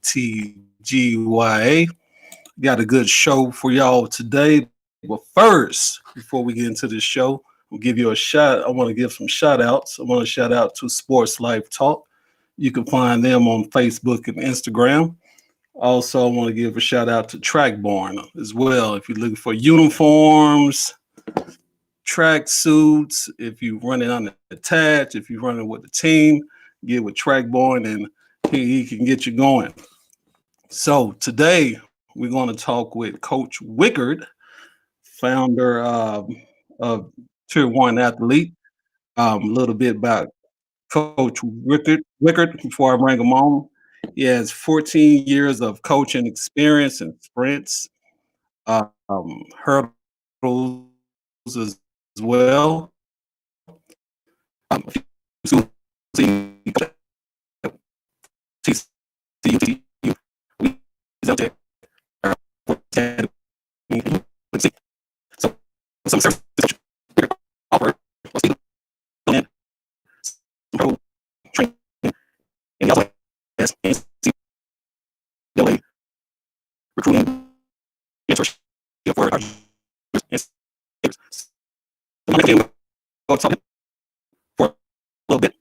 TGYA. Got a good show for y'all today. But first, before we get into this show, I'll give you a shout. I want to give some shout outs. I want to shout out to Sportslifetalk. You can find them on Facebook and Instagram. Also, I want to give a shout out to Trackborn as well. If you're looking for uniforms, track suits, if you're running unattached, if you're running with the team, get with Trackborn and he can get you going. So today we're going to talk with Coach Wickard, founder of Tier1Athlete. A little bit about Coach Wickard before I bring him on. He has 14 years of coaching experience in sprints, hurdles as well. Recruiting for a little bit.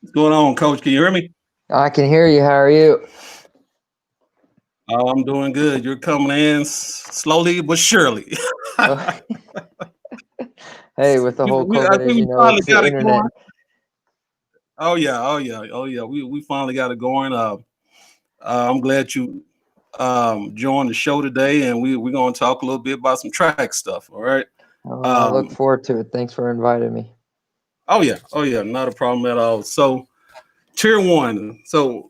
What's going on, Coach? Can you hear me? I can hear you. How are you? Oh, I'm doing good. You're coming in slowly but surely. Hey, with the whole I COVID, think as we you know, finally it's the got it internet. going. Oh yeah. We finally got it going. I'm glad you joined the show today, and we're going to talk a little bit about some track stuff. All right. I look forward to it. Thanks for inviting me. Oh yeah, not a problem at all. So Tier 1. So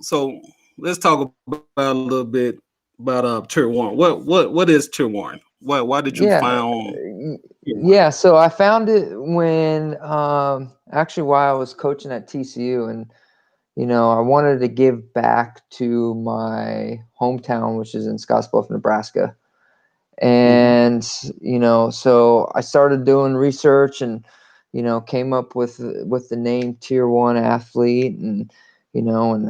let's talk about a little bit about Tier 1. What is Tier 1? Why did you found? Yeah. So I found it when actually while I was coaching at TCU, and I wanted to give back to my hometown, which is in Scottsbluff, Nebraska. And so I started doing research and came up with the name Tier1Athlete, and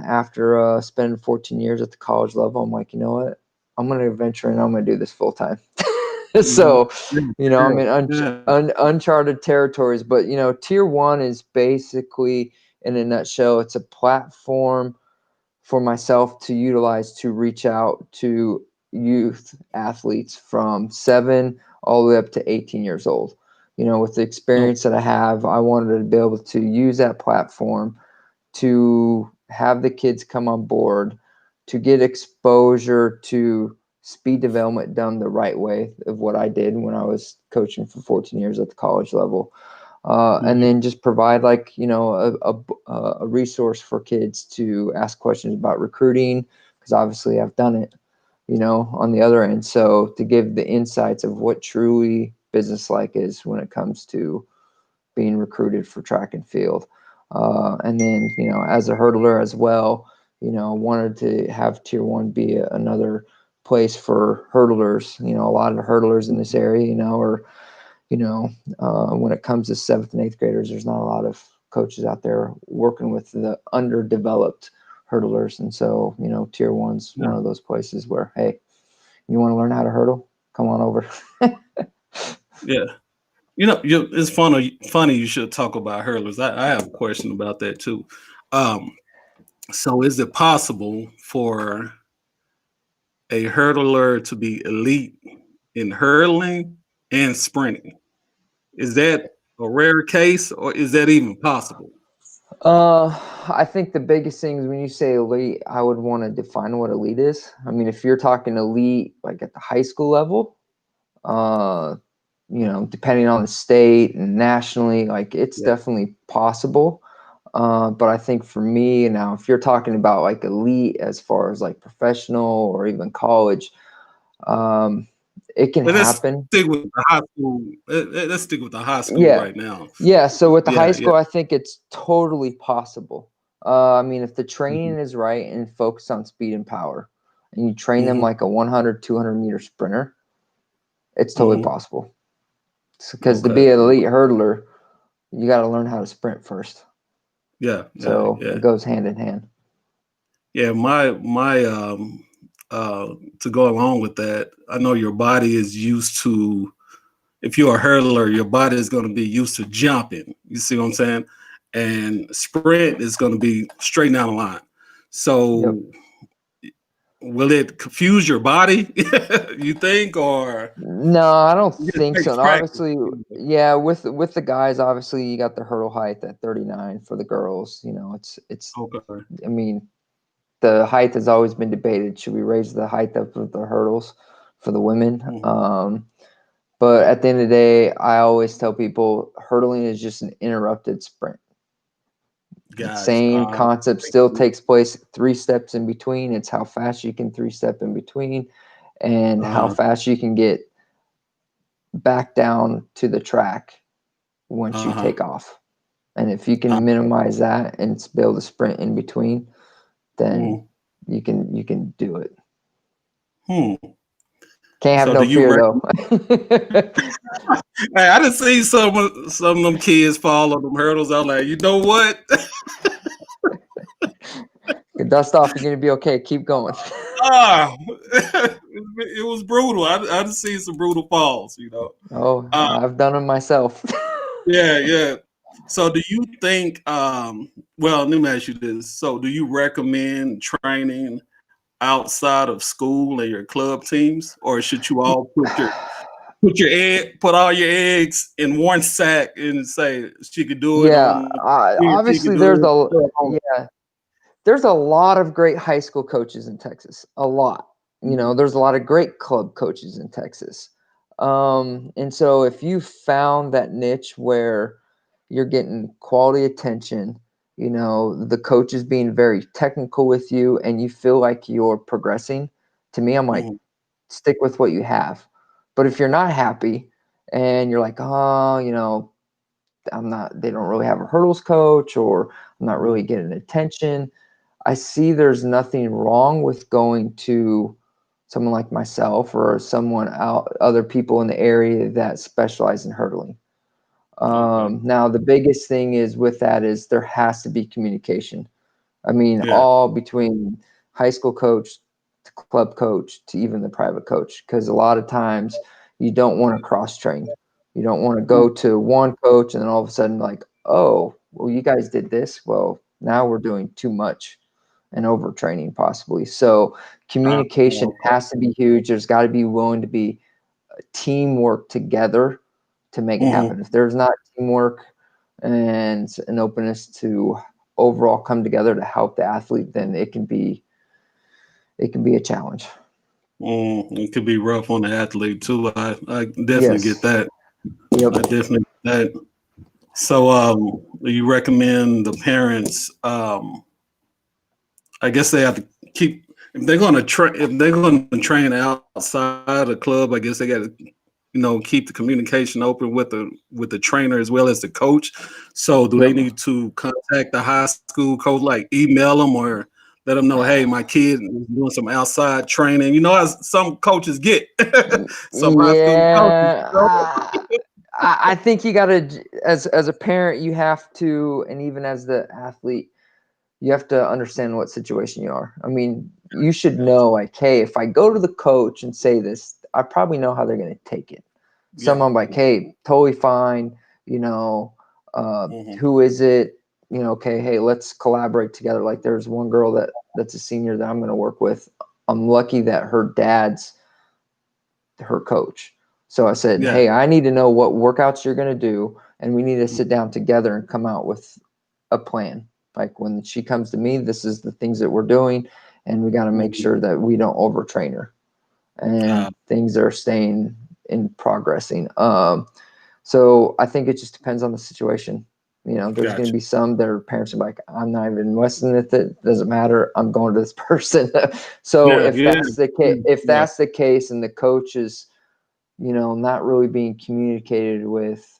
after spending 14 years at the college level, I'm like, you know what, I'm going to venture and I'm going to do this full time. So I'm in uncharted territories, but Tier 1 is basically, in a nutshell, it's a platform for myself to utilize to reach out to youth athletes from 7 all the way up to 18 years old. With the experience that I have, I wanted to be able to use that platform to have the kids come on board, to get exposure to speed development done the right way of what I did when I was coaching for 14 years at the college level. And then just provide a resource for kids to ask questions about recruiting, because obviously I've done it, on the other end. So to give the insights of what truly business-like is when it comes to being recruited for track and field. And then, as a hurdler as well, wanted to have Tier 1 be another place for hurdlers. A lot of hurdlers in this area, when it comes to 7th and 8th graders, there's not a lot of coaches out there working with the underdeveloped hurdlers. And so, Tier 1's one of those places where, hey, you want to learn how to hurdle? Come on over. Yeah. It's funny you should talk about hurdlers. I have a question about that too. So is it possible for a hurdler to be elite in hurdling and sprinting? Is that a rare case, or is that even possible? I think the biggest thing is when you say elite, I would want to define what elite is. I mean, if you're talking elite, like at the high school level, depending on the state and nationally, like it's definitely possible. But I think for me now, if you're talking about like elite as far as like professional or even college, it can But happen. stick with the high school. Let's stick with the high school Yeah. right now. Yeah. So with the high Yeah, school, I think it's totally possible. I mean, if the training Mhm. is right and focused on speed and power, and you train them Mhm. like a 100, 200 meter sprinter, it's totally Mhm. possible. Because to be Okay. an elite hurdler, you got to learn how to sprint first. Yeah. Yeah. So Yeah. it goes hand in hand. Yeah. My to go along with that, I know your body is used to. If you're a hurdler, your body is going to be used to jumping. You see what I'm saying? And sprint is going to be straight down the line. Yep. So will it confuse your body? You think, or No, I don't it think so. takes And practice? obviously, yeah, with the guys, obviously you got the hurdle height at 39 for the girls. You know, it's. Okay. I mean, the height has always been debated. Should we raise the height of the hurdles for the women? Mhm. But at the end of the day, I always tell people hurdling is just an interrupted sprint. Guys, Same concept still takes place 3 steps in between. It's how fast you can 3-step in between and how fast you can get back down to the track once you uh-huh. take off. And if you can minimize that and build a sprint in between, then Mhm. you can do it. Hmm. Can't have So do no you fear though. Hey, I done seen some of them kids fall on them hurdles. I'm like, you know what? Dust off, you're gonna be okay. Keep going. Ah, it was brutal. I done seen some brutal falls, you know. Oh, Uh, I've done it myself. yeah, yeah. So do you think well, let me ask you this. So do you recommend training outside of school and your club teams, or should you all put all your eggs in one sack and say she could do it Yeah, on here, she could obviously do it. yeah, there's a lot of great high school coaches in Texas. A lot. You know, there's a lot of great club coaches in Texas. And so if you found that niche where you're getting quality attention, you know, the coach is being very technical with you and you feel like you're progressing, to me, I'm like, Mhm, stick with what you have. But if you're not happy and you're like, oh, you know, they don't really have a hurdles coach or I'm not mhm, really getting attention. I see there's nothing wrong with going to someone like myself or other people in the area that specialize in hurdling. okay. Now, the biggest thing is with that is there has to be communication. I mean, Yeah. all between high school coach to club coach to even the private coach, because a lot of times you don't want to cross train. You don't want to Mm, go to one coach and then all of a sudden like, oh, well, you guys did this. Well, now we're doing too much and overtraining possibly. So communication okay. has to be huge. There's got to be willing to be teamwork together to make it Mhm, happen. If there's not teamwork and an openness to overall come together to help the athlete, then it can be a challenge. it could be rough on the athlete too. I definitely get Yes. that. Yep. I definitely get that. So, do you recommend the parents? I guess they have to keep if they're going to train if they're going to train outside the club. I guess they got to keep the communication open with the trainer as well as the coach. So, do they Yep. need to contact the high school coach, like email them or let them know, hey, my kid is doing some outside training. You know, as some coaches get some high school coaches. Yeah. I think you got to, as a parent, you have to, and even as the athlete, you have to understand what situation you are. I mean, you should know, like, hey, if I go to the coach and say this, I probably know how they're going to take it. Yeah. Some I'm like, hey, totally fine. You know, Hmm. who is it? You know, okay, hey, let's collaborate together. Like, there's one girl that's a senior that I'm going to work with. I'm lucky that her dad's her coach. So I said, Yeah. hey, I need to know what workouts you're going to do, and we need to sit down together and come out with a plan. Like when she comes to me, this is the things that we're doing, and we got to make Mhm. sure that we don't overtrain her Uh, and things are staying in progressing. So I think it just depends on the situation. You know, there's going to gotcha. be some that are parents are like, I'm not even investing in it. Doesn't matter. I'm going to this person. So Yeah. if Yeah. that's the case, Yeah. and the coach is not really being communicated with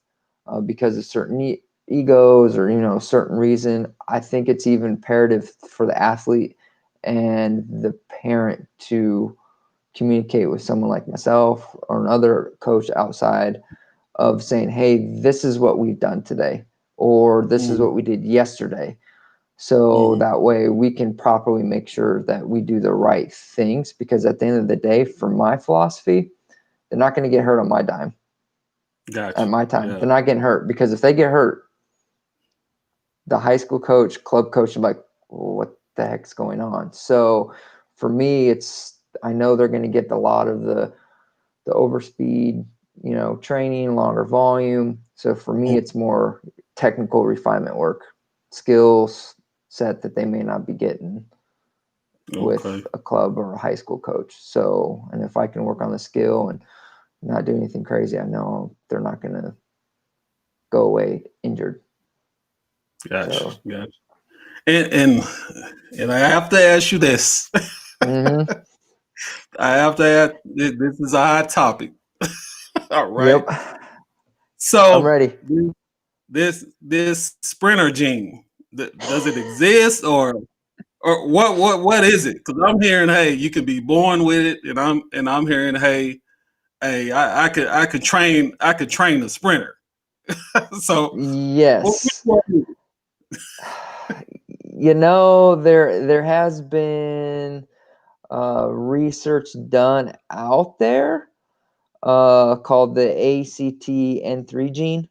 because of certain egos or, certain reason. I think it's even imperative for the athlete and the parent to communicate with someone like myself or another coach outside of saying, hey, this is what we've done today, or this is what we did yesterday. So that way we can properly make sure that we do the right things, because at the end of the day, for my philosophy, they're not going to get hurt on my dime. Gotcha. At my time. Yeah. They're not getting hurt, because if they get hurt, the high school coach, club coach, I'm like, what the heck's going on? So for me, I know they're going to get a lot of the overspeed, training, longer volume. So for me, it's more technical refinement work, skills set that they may not be getting with a club or a high school coach. So, and if I can work on the skill and not do anything crazy, I know they're not going to go away injured. Gotcha. So. Gotcha. And I have to ask you this. Mm-hmm. I have to ask. This is a hot topic. All right. Yep. So I'm ready. This sprinter gene, does it exist, or what is it? Because I'm hearing, hey, you can be born with it, and I'm hearing, hey, I could train a sprinter. So Yes. which one is it? There has been research done out there called the ACTN3 gene.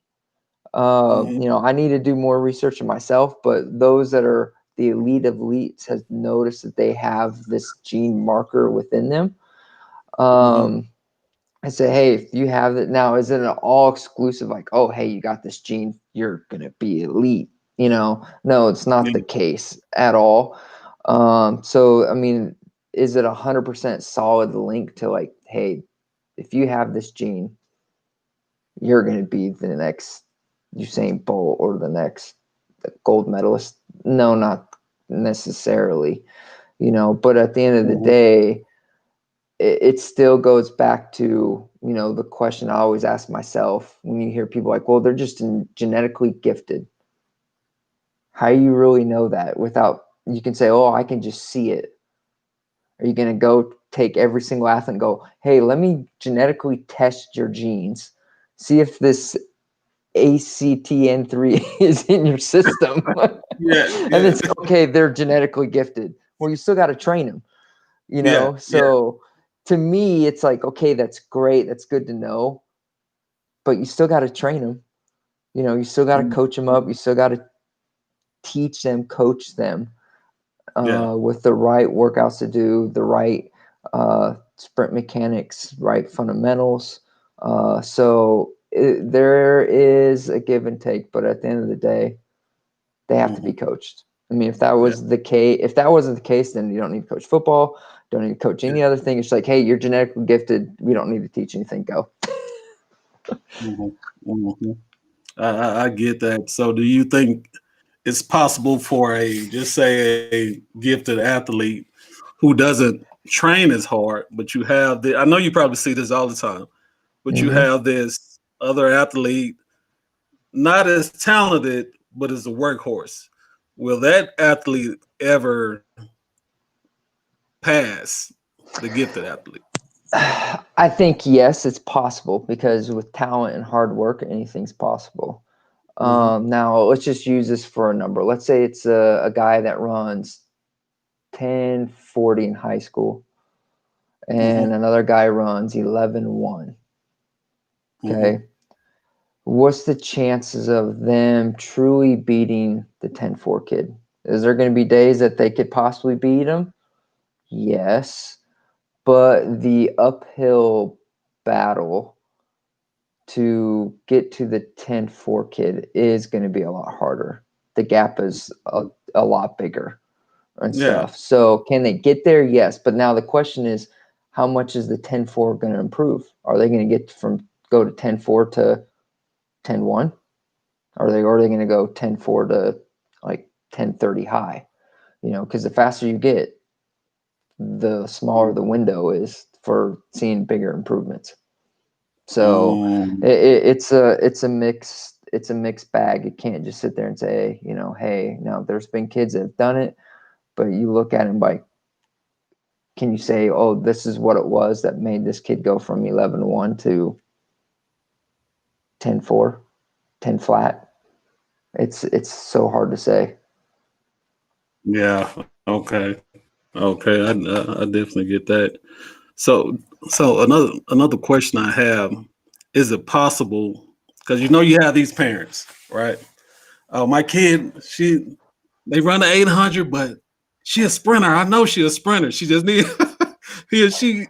I need to do more research on myself, but those that are the elite of elites has noticed that they have this gene marker within them. I say, hey, if you have it now, is it an all exclusive, like, oh, hey, you got this gene, you're going to be elite? No, it's not the case at all. So, I mean, is it 100% solid link to like, hey, if you have this gene, you're going to be the next Usain Bolt or the next gold medalist? No, not necessarily, but at the end of the day, it still goes back to, the question I always ask myself when you hear people like, well, they're just genetically gifted. How do you really know that without, you can say, oh, I can just see it. Are you going to go take every single athlete and go, hey, let me genetically test your genes, see if this ACTN3 is in your system? Yeah. And then say, okay, they're genetically gifted. Well, you still got to train them, So to me, it's like, okay, that's great. That's good to know. But you still got to train them. You still got to coach them up. You still got to teach them, coach them with the right workouts to do, the right sprint mechanics, right fundamentals. So there is a give and take, but at the end of the day, they have to be coached. I mean, if that was the case, if that wasn't the case, then you don't need to coach football. Don't need to coach any other thing. It's like, hey, you're genetically gifted. We don't need to teach anything. Go. I get that. So do you think it's possible for just say a gifted athlete who doesn't train as hard, but you have I know you probably see this all the time, but you have this other athlete, not as talented, but as a workhorse. Will that athlete ever pass the gifted athlete? I think, yes, it's possible, because with talent and hard work, anything's possible. Now, let's just use this for a number. Let's say it's a guy that runs 10:40 in high school, and another guy runs 11:1. Okay. What's the chances of them truly beating the 10:4 kid? Is there going to be days that they could possibly beat him? Yes. But the uphill battle to get to the 10:4 kid is going to be a lot harder. The gap is a lot bigger and stuff. So can they get there? Yes. But now the question is, how much is the 10:4 going to improve? Are they going to go to 10:4 to 10:1? Are they going to go 10:4 to like 10:30 high? Because the faster you get, the smaller the window is for seeing bigger improvements. So Mm, it's a mixed bag. You can't just sit there and say, hey, now there's been kids that have done it, but you look at them like, can you say, oh, this is what it was that made this kid go from 11-1 to 10-4, 10 flat? It's so hard to say. yeah. Okay. Okay. I definitely get that. So another question I have, is it possible, because you have these parents, right? My kid, they run the 800, but she a sprinter. I know she a sprinter. She just need he or she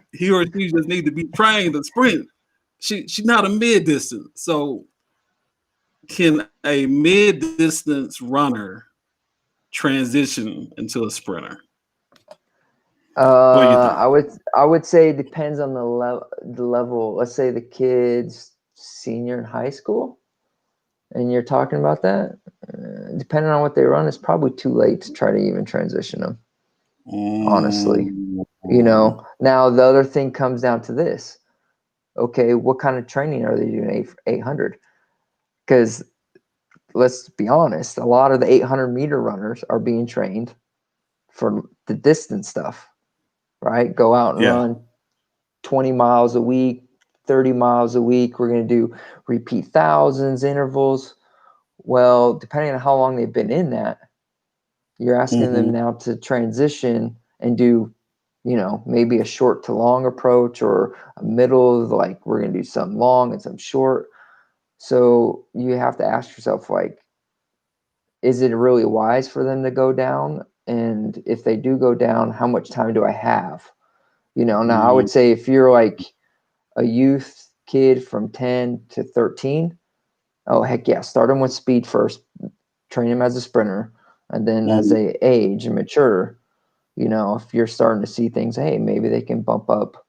just need to be trained to sprint. She's not a mid distance. So can a mid distance runner transition into a sprinter? What do you think? I would say it depends on the level. Let's say the kid's senior in high school, and you're talking about that. Depending on what they run, it's probably too late to try to even transition them. Honestly, Mm, now the other thing comes down to this. Okay, what kind of training are they doing 800? Because let's be honest, a lot of the 800-meter runners are being trained for the distance stuff, right? Go out and yeah. run 20 miles a week, 30 miles a week. We're going to do repeat thousands, intervals. Well, depending on how long they've been in that, you're asking them Hmm. now to transition and do, maybe a short to long approach or a middle, like we're going to do some long and some short. So you have to ask yourself, like, is it really wise for them to go down? And if they do go down, how much time do I have? Now I would say if you're like a youth kid from 10 to 13, oh, heck yeah, start them with speed first, train them as a sprinter. And then as Hmm. they age and mature, if you're starting to see things, hey, maybe they can bump up,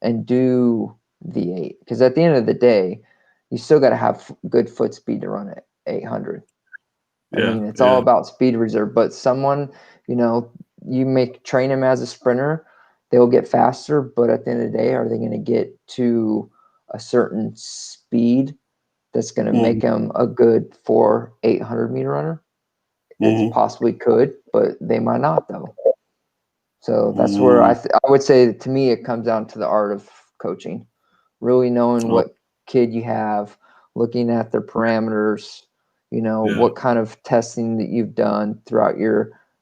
and do the 8. Because at the end of the day, you still got to have good foot speed to run at 800. I Yeah, mean, it's all yeah. about speed reserve, but someone, you make train them as a sprinter, they'll get faster, but at the end of the day, are they going to get to a certain speed that's going to make Hmm. them a good 800-meter runner? It's Hmm. possibly could, but they might not though. So that's where Hmm. I would say, to me, it comes down to the art of coaching, really knowing Oh, what kid you have, looking at their parameters, yeah. what kind of testing that you've done throughout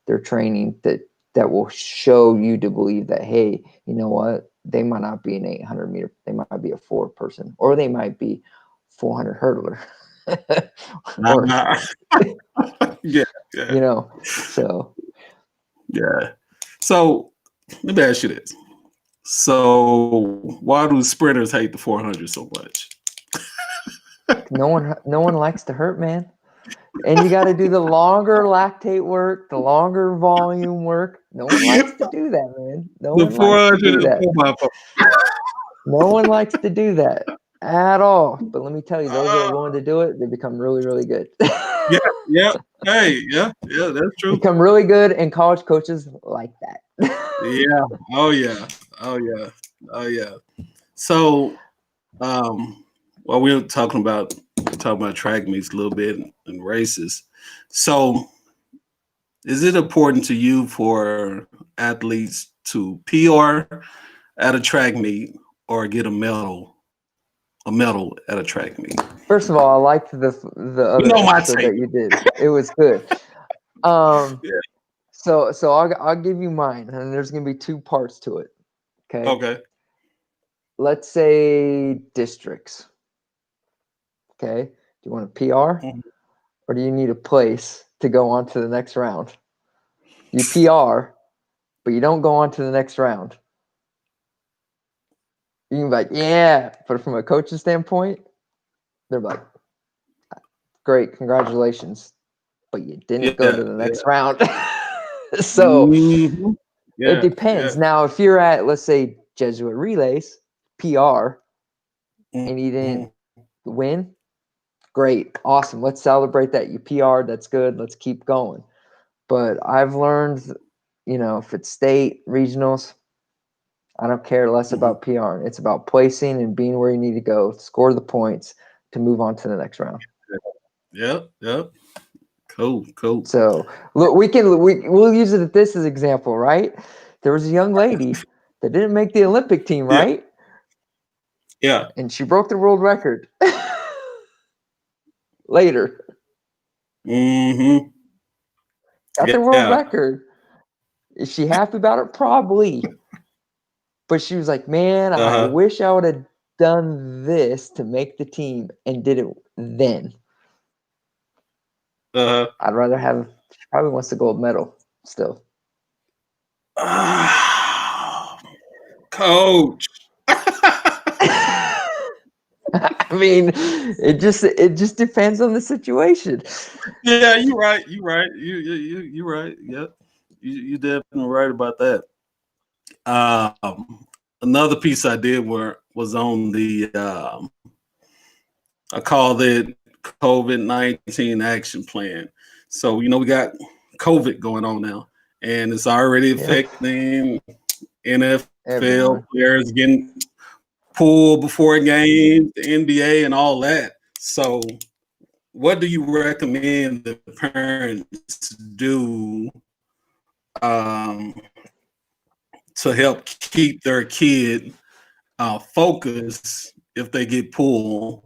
their training that will show you to believe that, hey, you know what, they might not be an 800-meter, they might be a 4 person, or they might be 400 hurdler, or Yeah, yeah, so. yeah. So let me ask you this. So why do sprinters hate the 400 so much? No one likes to hurt, man. And you got to do the longer lactate work, the longer volume work. No one likes to do that, man. No The one likes to 400 do and that. 4x4. No one likes to do that at all. But let me tell you, those that are willing to do it, they become really, really good. Yeah, yeah. Hey, yeah, yeah, that's true. Become really good, and college coaches like that. Yeah. Oh yeah. Oh yeah. Oh yeah. So well, we were talking about track meets a little bit and races. So is it important to you for athletes to PR at a track meet or get a medal at a track meet? First of all, I liked the You other know my episode take. that you did. It was good. Um, Yeah. so I'll give you mine, and there's gonna be 2 parts to it. Okay. Okay. Let's say districts. Okay. Do you want a PR, Mhm. or do you need a place to go on to the next round? You PR, but you don't go on to the next round. You can be like, yeah, but from a coach's standpoint, they're like, great, congratulations, but you didn't go Yeah. to the next Yeah. round. So Mhm. it Yeah. Yeah. depends. Now, if you're at, let's say, Jesuit Relays, PR, and you didn't Mhm. win, great, awesome. Let's celebrate that you PR'd. That's good. Let's keep going. But I've learned, if it's state regionals, I don't care less about PR. It's about placing and being where you need to go, score the points to move on to the next round. Yep. Cool. So look, we'll use it at this as example, right? There was a young lady that didn't make the Olympic team, right? Yeah. And she broke the world record later. Mm-hmm. Got the world Yeah. record. Is she happy about it? Probably. But she was like, man, I wish I would have done this to make the team and did it then. I'd rather have, she probably wants the gold medal still. Coach. I mean, it just depends on the situation. Yeah, you're right. You're right. You're right. Yep. You definitely right about that. Another piece I did was on the I called it COVID-19 action plan. So we got COVID going on now, and it's already affecting NFL Everyone. players getting pulled before games, the NBA, and all that. So, what do you recommend the parents do to help keep their kid focused if they get pulled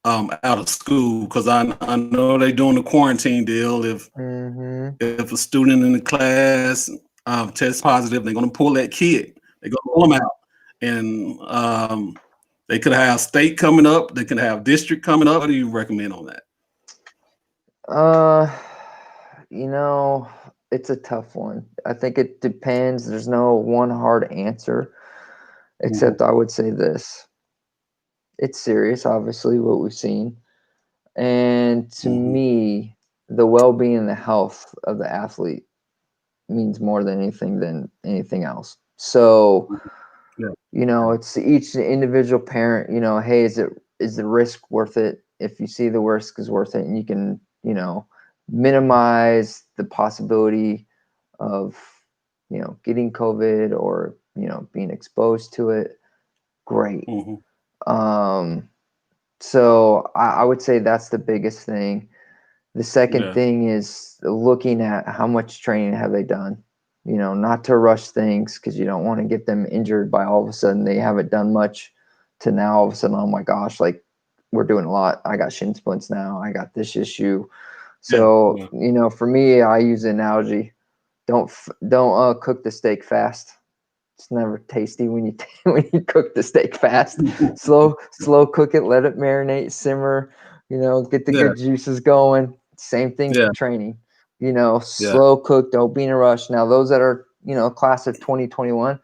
out of school? Because I know they're doing the quarantine deal. If a student in the class tests positive, they're going to pull that kid. They're going to pull them out, and they could have state coming up. They could have district coming up. What do you recommend on that? It's a tough one. I think it depends. There's no one hard answer, except I would say this. It's serious, obviously, what we've seen. And to me, the well-being and the health of the athlete means more than anything else. So, it's each individual parent, hey, is the risk worth it? If you see the risk is worth it and you can, minimize the possibility of, getting COVID or, being exposed to it, great. So I would say that's the biggest thing. The second thing is looking at how much training have they done, not to rush things because you don't want to get them injured by all of a sudden they haven't done much to now all of a sudden, oh my gosh, like we're doing a lot. I got shin splints now. I got this issue. So, for me, I use the analogy, don't cook the steak fast. It's never tasty when you cook the steak fast. Slow cook it, let it marinate, simmer, get the good juices going. Same thing for training. Slow cook, don't be in a rush. Now, those that are, class of 2021,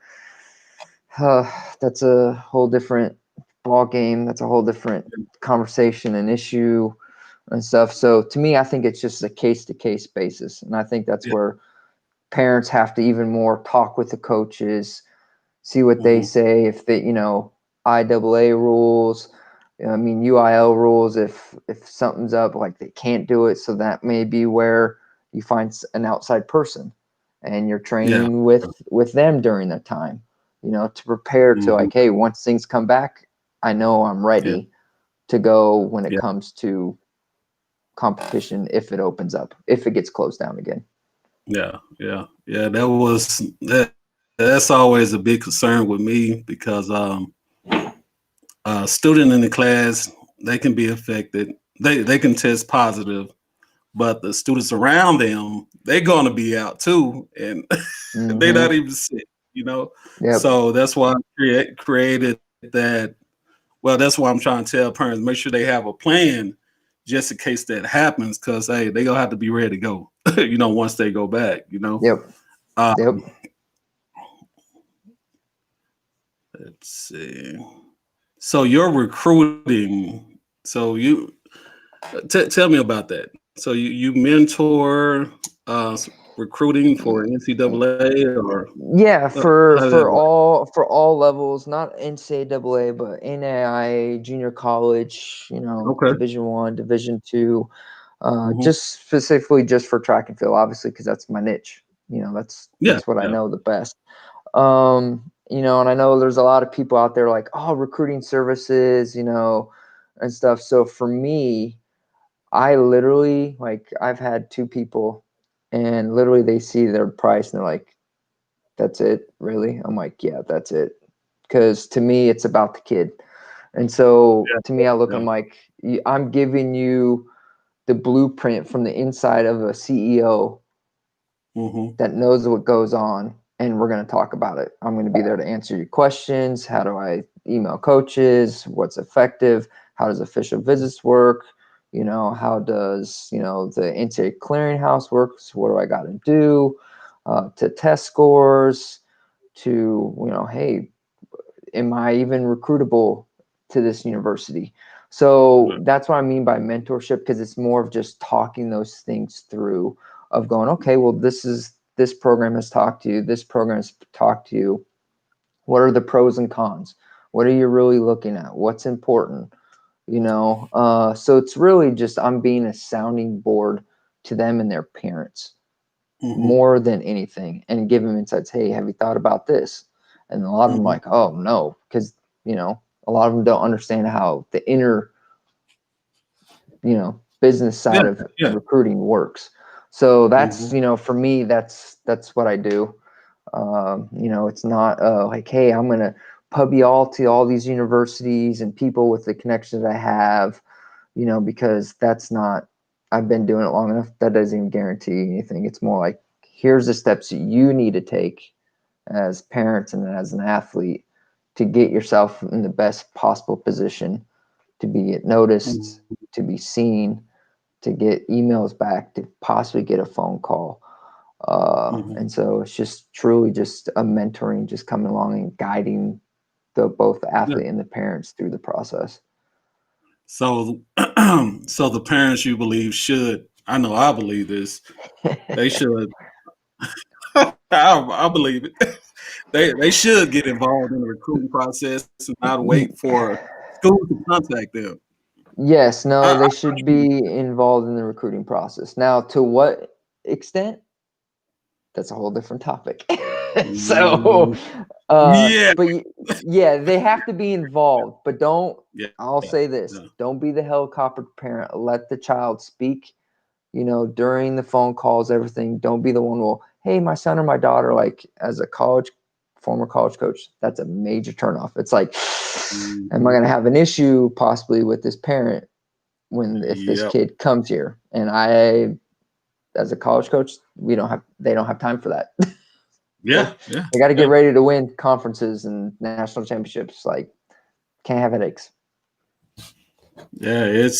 that's a whole different ball game. That's a whole different conversation and issue and stuff. So to me, I think it's just a case-to-case basis. And I think that's where parents have to even more talk with the coaches, see what they say. If they, IAA rules, UIL rules, if something's up, like they can't do it. So that may be where you find an outside person and you're training with them during that time, to prepare to like, hey, once things come back, I know I'm ready to go when it comes to competition, if it opens up, if it gets closed down again. That's always a big concern with me because a student in the class, they can be affected. They can test positive, but the students around them, they're going to be out too, and they're not even sick, So that's why I created that. Well, that's why I'm trying to tell parents, make sure they have a plan just in case that happens, because hey, they're gonna have to be ready to go, once they go back, Let's see. So you're recruiting. So you tell me about that. So you mentor recruiting for NCAA or for all levels, not NCAA but NAIA, junior college, Division I, Division II, just specifically just for track and field, obviously because that's my niche. That's what I know the best. you know, and I know there's a lot of people out there like, oh, recruiting services, you know, and stuff. So for me, I literally, like, I've had 2 people and literally they see their price and they're like, that's it, really? I'm like, yeah, that's it. Because to me, it's about the kid. And so to me, I look, I'm like, I'm giving you the blueprint from the inside of a CEO that knows what goes on, and we're going to talk about it. I'm going to be there to answer your questions. How do I email coaches? What's effective? How does official visits work? You know, how does, you know, the NCAA clearinghouse work? So what do I got to do to test scores? To, you know, hey, am I even recruitable to this university? So that's what I mean by mentorship, because it's more of just talking those things through, of going, okay, well, this program has talked to you, this program has talked to you. What are the pros and cons? What are you really looking at? What's important? You know, so it's really just, I'm being a sounding board to them and their parents more than anything, and give them insights. Hey, have you thought about this? And a lot of them like, oh no, because, you know, a lot of them don't understand how the inner, you know, business side of recruiting works. So that's, you know, for me, that's what I do. You know, it's not like, hey, I'm going to pub you all to all these universities and people with the connections I have, you know, because that's not, I've been doing it long enough. That doesn't even guarantee anything. It's more like, here's the steps you need to take as parents and as an athlete to get yourself in the best possible position to be noticed, to be seen, to get emails back, to possibly get a phone call. And so it's just truly just a mentoring, just coming along and guiding both the athlete and the parents through the process. So, so the parents, you believe, should, I know I believe this, they should, I believe it. They should get involved in the recruiting process and not wait for school to contact them. Yes, no, they should be involved in the recruiting process. Now, to what extent? That's a whole different topic. So, Yeah. but yeah, they have to be involved, but I'll say this, Yeah. don't be the helicopter parent. Let the child speak, you know, during the phone calls, everything. Don't be the one, well, hey, my son or my daughter, like, as a former college coach, that's a major turnoff. It's like, am I going to have an issue possibly with this parent if this kid comes here? And as a college coach, they don't have time for that. Yeah. They got to get ready to win conferences and national championships. Like, can't have headaches. Yeah,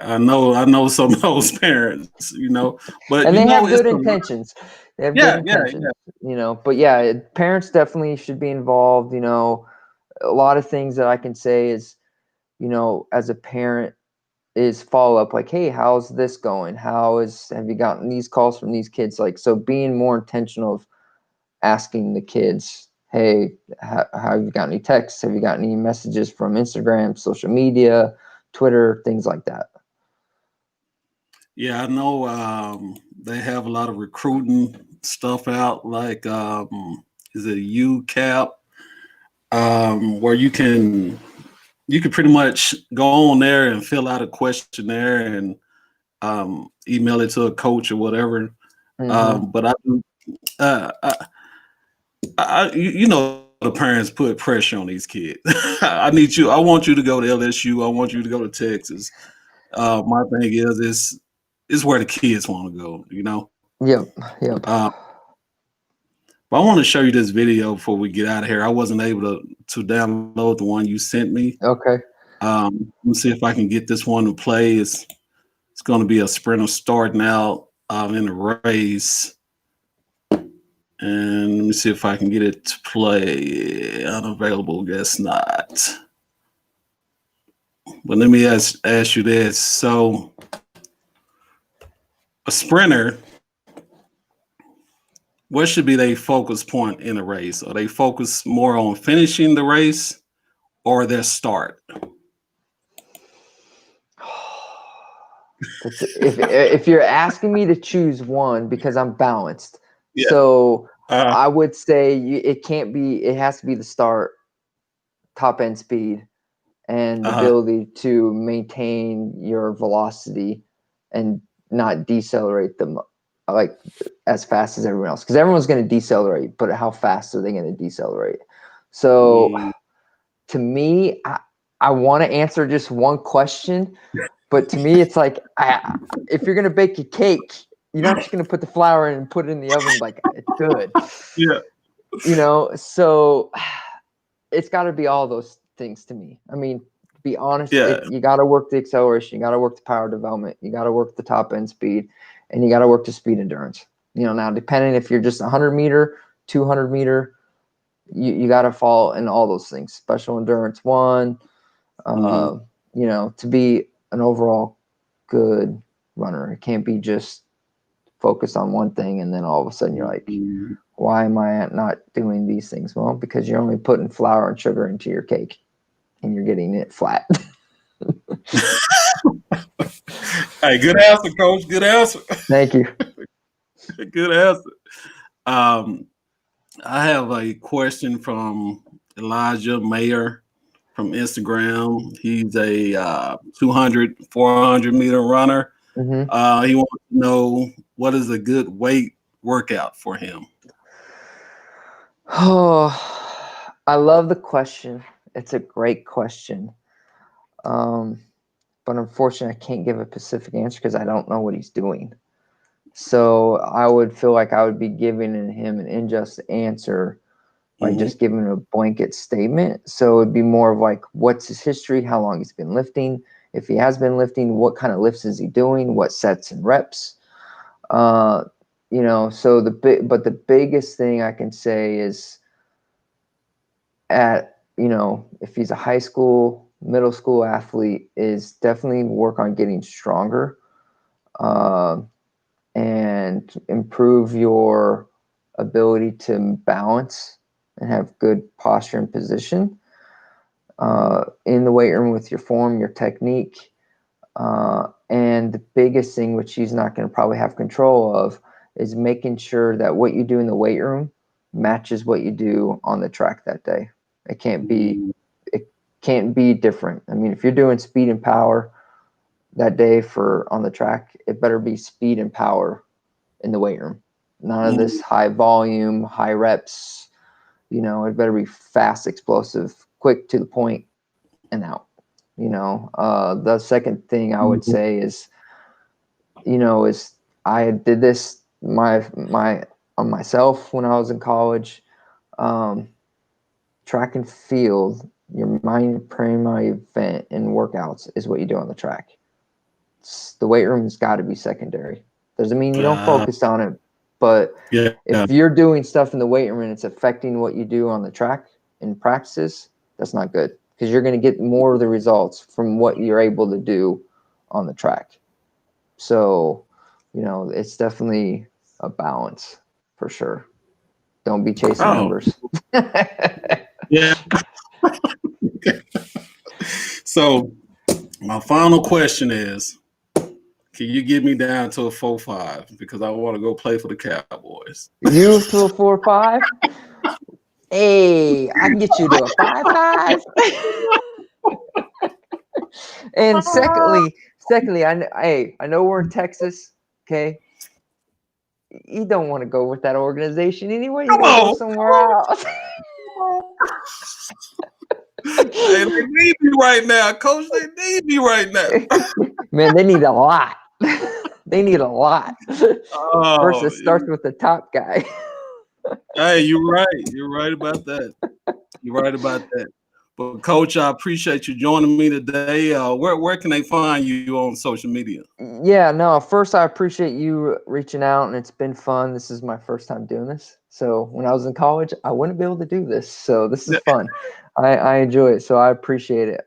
I know some of those parents, you know, but and you they know, have good intentions. They have good intentions, you know, but yeah, parents definitely should be involved. You know, a lot of things that I can say is, you know, as a parent, is follow up, like, hey, how's this going? Have you gotten these calls from these kids? Like, so being more intentional of asking the kids, hey, have you got any texts? Have you got any messages from Instagram, social media, Twitter, things like that? Yeah, I know they have a lot of recruiting stuff out, like is it UCAP, where you can pretty much go on there and fill out a questionnaire and email it to a coach or whatever. But you know, the parents put pressure on these kids. I want you to go to LSU. I want you to go to Texas. My thing is, it's where the kids want to go, you know? Yep. But I want to show you this video before we get out of here. I wasn't able to download the one you sent me. Okay. Let me see if I can get this one to play. It's going to be a sprinter starting out in the race. And let me see if I can get it to play. Unavailable, guess not. But let me ask you this. So a sprinter, what should be their focus point in a race? Are they focused more on finishing the race or their start? If you're asking me to choose one, because I'm balanced, Yeah. so I would say it has to be the start, top end speed, and the ability to maintain your velocity and not decelerate them like as fast as everyone else, because everyone's going to decelerate, but how fast are they going to decelerate? So to me, I want to answer just one question, but to me, it's like, if you're going to bake a cake, you're not just going to put the flour in and put it in the oven like it's good. Yeah. You know, so it's got to be all those things to me. I mean, to be honest, you got to work the acceleration, you got to work the power development, you got to work the top end speed, and you got to work the speed endurance. You know, now depending if you're just 100 meter, 200 meter, you got to fall in all those things. Special endurance one, you know, to be an overall good runner, it can't be just focused on one thing and then all of a sudden you're like, why am I not doing these things? Well, because you're only putting flour and sugar into your cake and you're getting it flat. Hey, good answer, Coach. Good answer. Thank you. Good answer. I have a question from Elijah Mayer from Instagram. He's a 200, 400 meter runner. He wants to know, what is a good weight workout for him? Oh, I love the question. It's a great question. But unfortunately, I can't give a specific answer because I don't know what he's doing. So I would feel like I would be giving him an unjust answer by just giving him a blanket statement. So it'd be more of like, what's his history? How long he's been lifting? If he has been lifting, what kind of lifts is he doing? What sets and reps? You know, so the biggest thing I can say is you know, if he's a high school, middle school athlete, is definitely work on getting stronger, and improve your ability to balance and have good posture and position in the weight room with your form, your technique. And the biggest thing, which he's not going to probably have control of, is making sure that what you do in the weight room matches what you do on the track that day. It can't be different. I mean, if you're doing speed and power that day on the track, it better be speed and power in the weight room. None of this high volume, high reps. You know, it better be fast, explosive, quick to the point, and out. You know, the second thing I would say is, you know, I did this on myself when I was in college. Track and field, your primary event in workouts is what you do on the track. The weight room's got to be secondary. Doesn't mean you don't focus on it, but if you're doing stuff in the weight room and it's affecting what you do on the track in practices, that's not good, because you're going to get more of the results from what you're able to do on the track. So, you know, it's definitely a balance for sure. Don't be chasing numbers. Yeah. So my final question is, can you get me down to a 4.5? Because I want to go play for the Cowboys. You to a 4.5? Hey, I can get you to a 5.5. And secondly, I know we're in Texas, okay? You don't want to go with that organization anyway. You want to go somewhere else. Hey, they need me right now, Coach. They need me right now. Man, they need a lot. They need a lot. First, it starts with the top guy. Hey, you're right. You're right about that. You're right about that. But Coach, I appreciate you joining me today. Where can they find you on social media? Yeah, no, first I appreciate you reaching out, and it's been fun. This is my first time doing this. So when I was in college, I wouldn't be able to do this. So this is fun. I enjoy it. So I appreciate it.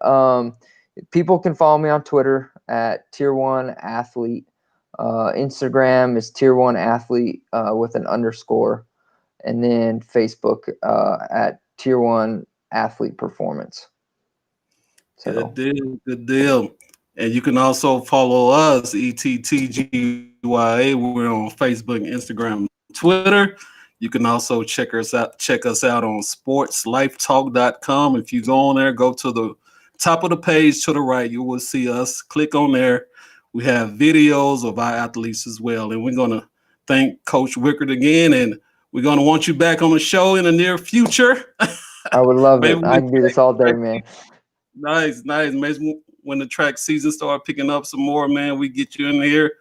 People can follow me on Twitter at Tier1Athlete. Instagram is Tier1Athlete with an underscore. And then Facebook at Tier1Athlete Performance. So. Good deal. Good deal. And you can also follow us, ETTGYA. We're on Facebook, Instagram, Twitter. You can also check us out on sportslifetalk.com. If you go on there, go to the top of the page to the right, you will see us. Click on there. We have videos of our athletes as well. And we're going to thank Coach Wickard again, and we're going to want you back on the show in the near future. I would love it. Maybe I can do this all day, man. Nice. Maybe when the track season start picking up some more, man, we get you in here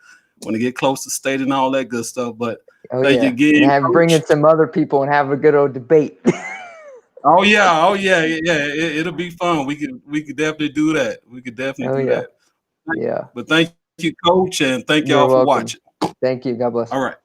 when it get close to state and all that good stuff. But thank you again. And bring in some other people and have a good old debate. Oh yeah. It'll be fun. We could definitely do that. We could definitely do that. Yeah. But thank you, Coach, and thank You're y'all for welcome. watching. Thank you. God bless. All right.